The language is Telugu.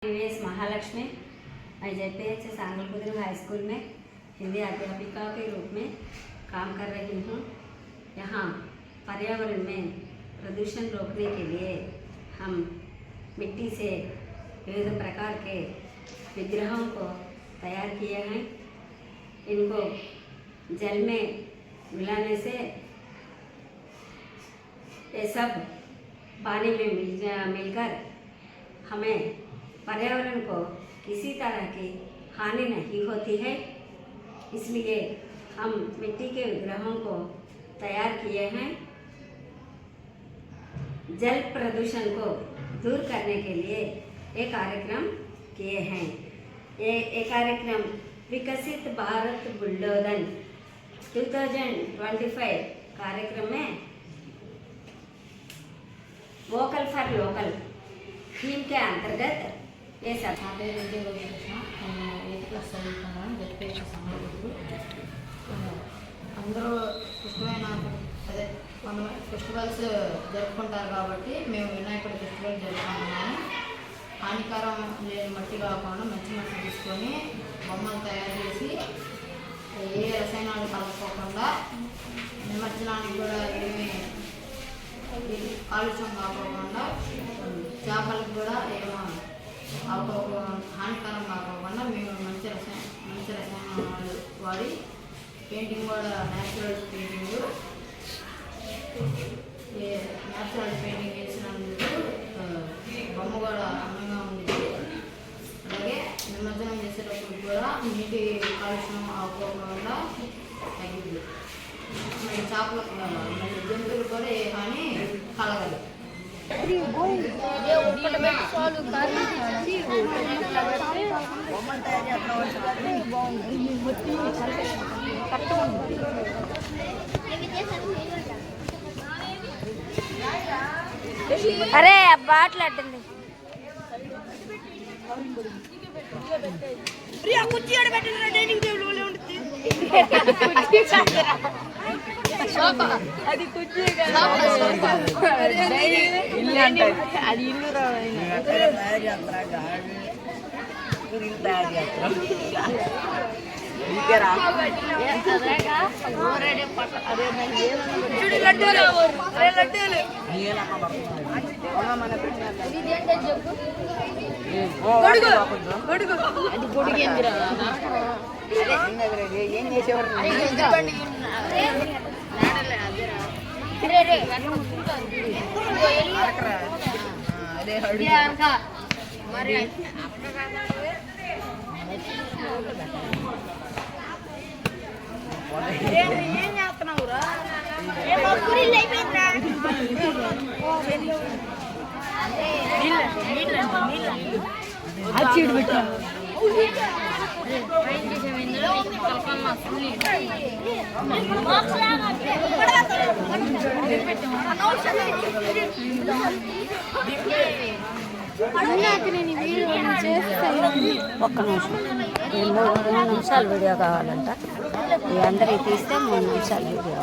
वीएस महालक्ष्मी। मैं जेपीएच सांगलपुर हाई स्कूल में हिंदी अध्यापिका के रूप में काम कर रही हूँ। यहाँ पर्यावरण में प्रदूषण रोकने के लिए हम मिट्टी से विविध प्रकार के विग्रहों को तैयार किए हैं। इनको जल में मिलाने से ये सब पानी में मिलकर हमें पर्यावरण को किसी तरह की हानि नहीं होती है। इसलिए हम मिट्टी के विग्रहों को तैयार किए हैं। जल प्रदूषण को दूर करने के लिए एक कार्यक्रम किए हैं। ये कार्यक्रम विकसित भारत बुलडोजन 2025 कार्यक्रम में वोकल फॉर लोकल थीम के अंतर्गत ये सब అందరూ ఇష్టమైన అదే మనం ఫెస్టివల్స్ జరుపుకుంటారు కాబట్టి మేము వినాయకుడి ఫెస్టివల్ జరుపుకుంటున్నాము. హానికరం లేని మట్టి కాకుండా మంచి మట్టి తీసుకొని బొమ్మలు తయారు చేసి ఏ రసాయనాలు కలపకుండా నిమజ్జనానికి కూడా ఏమీ కాలుష్యం కాకుండా చేపలకు కూడా ఏమో హానికరం కాకుండా మేము మంచి రసాయనాలు వాడి పెయింటింగ్ కూడా న్యాచురల్ పెయింటింగ్ వేసినందుకు బొమ్మ కూడా అందంగా ఉంది. అలాగే నిమజ్జనం చేసేటప్పుడు కూడా నీటి కాలుష్యం అవ్వకుండా తగ్గింది. మరి చేపలకు జంతువులు కూడా ఏ హాని కలగదు. అరే బాట్లాడుతుంది కుర్చీ పెట్టిన డైనింగ్ టేబుల్ ఉంటుంది. అది కుర్చీ అది ఇల్లు ఏం చేసేవారు మరి ఏం చేస్తున్నావురా? ఒక్క నిమిషం, 3 నిమిషాలు వీడియో కావాలంట. అందరికి తీస్తే 3 నిమిషాలు వీడియో.